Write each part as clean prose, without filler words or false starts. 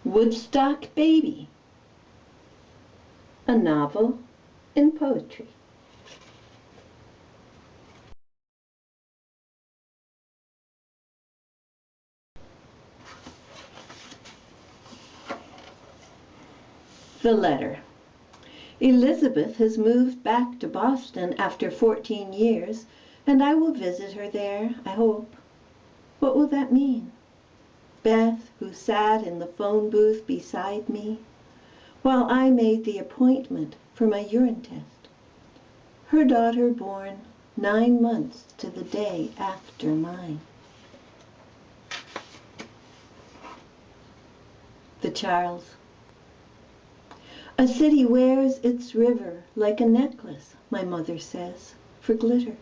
Woodstock Baby, a novel in poetry. The letter. Elizabeth has moved back to Boston after 14 years, and I will visit her there, I hope. What will that mean? Beth, who sat in the phone booth beside me while I made the appointment for my urine test. Her daughter born 9 months to the day after mine. The Charles. A city wears its river like a necklace, my mother says, for glitter.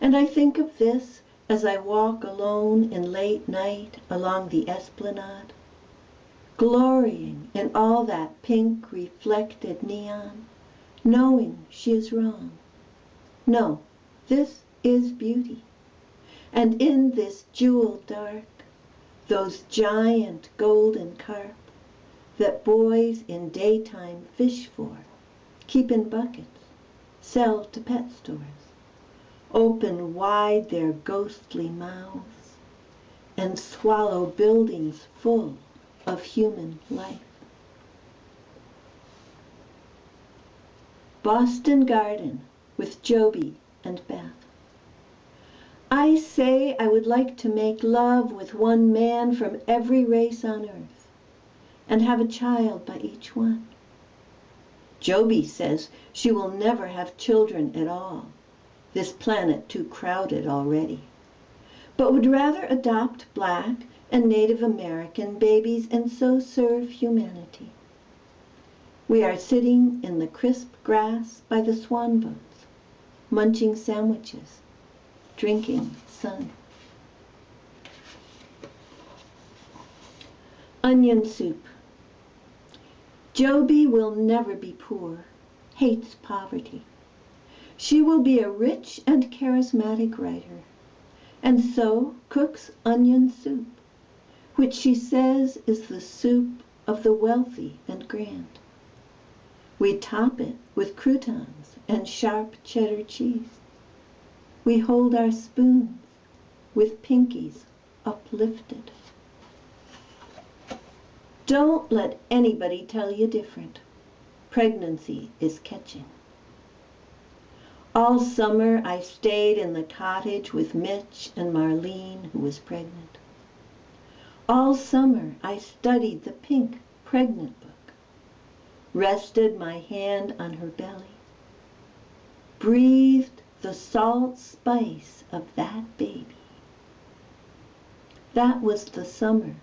And I think of this as I walk alone in late night along the esplanade, glorying in all that pink reflected neon, knowing she is wrong. No, this is beauty. And in this jeweled dark, those giant golden carp that boys in daytime fish for, keep in buckets, sell to pet stores, open wide their ghostly mouths, and swallow buildings full of human life. Boston Garden with Joby and Beth. I say I would like to make love with one man from every race on earth, and have a child by each one. Joby says she will never have children at all, this planet too crowded already, but would rather adopt Black and Native American babies and so serve humanity. We are sitting in the crisp grass by the swan boats, munching sandwiches, drinking sun. Onion soup. Joby will never be poor, hates poverty. She will be a rich and charismatic writer, and so cooks onion soup, which she says is the soup of the wealthy and grand. We top it with croutons and sharp cheddar cheese. We hold our spoons with pinkies uplifted. Don't let anybody tell you different. Pregnancy is catching. All summer I stayed in the cottage with Mitch and Marlene, who was pregnant. All summer I studied the pink pregnant book, rested my hand on her belly, breathed the salt spice of that baby. That was the summer.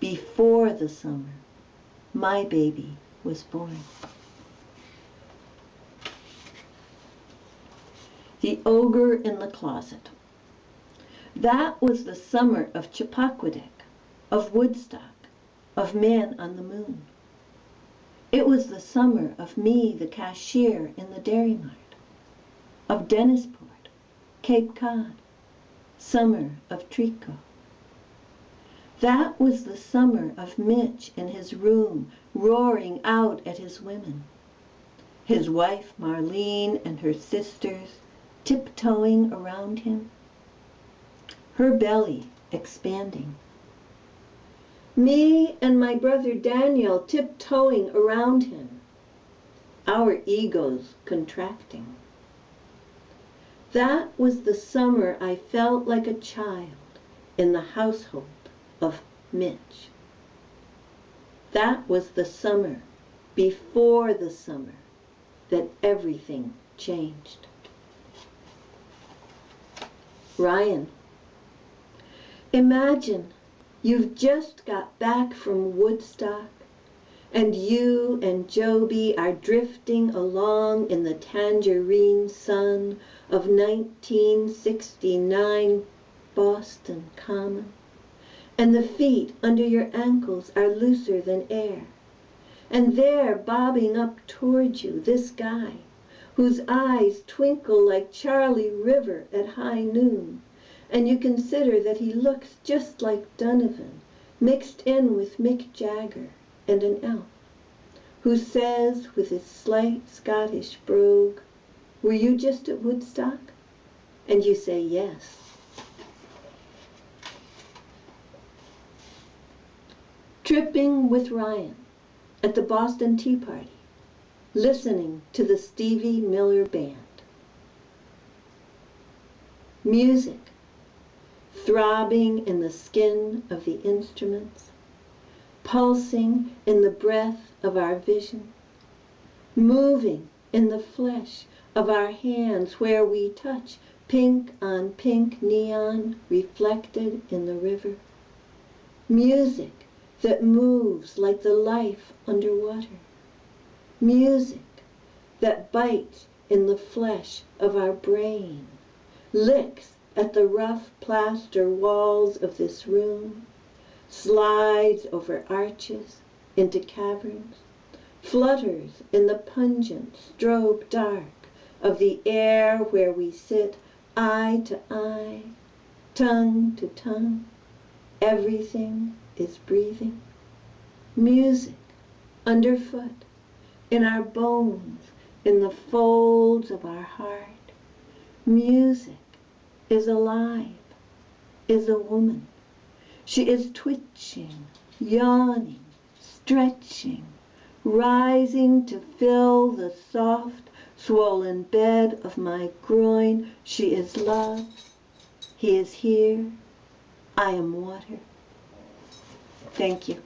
Before the summer, my baby was born. The Ogre in the Closet. That was the summer of Chappaquiddick, of Woodstock, of Man on the Moon. It was the summer of me, the cashier in the Dairy Mart, of Dennisport, Cape Cod, summer of Trico. That was the summer of Mitch in his room, roaring out at his women. His wife, Marlene, and her sisters tiptoeing around him. Her belly expanding. Me and my brother Daniel tiptoeing around him. Our egos contracting. That was the summer I felt like a child in the household of Mitch. That was the summer, before the summer, that everything changed. Ryan. Imagine you've just got back from Woodstock, and you and Joby are drifting along in the tangerine sun of 1969 Boston Common. And the feet under your ankles are looser than air. And there, bobbing up toward you, this guy, whose eyes twinkle like Charlie River at high noon, and you consider that he looks just like Donovan, mixed in with Mick Jagger and an elf, who says with his slight Scottish brogue, "Were you just at Woodstock?" And you say yes. Tripping with Ryan at the Boston Tea Party, listening to the Stevie Miller Band. Music, throbbing in the skin of the instruments, pulsing in the breath of our vision, moving in the flesh of our hands where we touch pink on pink neon reflected in the river. Music that moves like the life underwater. Music that bites in the flesh of our brain, licks at the rough plaster walls of this room, slides over arches into caverns, flutters in the pungent strobe dark of the air where we sit eye to eye, tongue to tongue. Everything is breathing. Music underfoot, in our bones, in the folds of our heart. Music is alive, is a woman. She is twitching, yawning, stretching, rising to fill the soft, swollen bed of my groin. She is love. He is here. I am water. Thank you.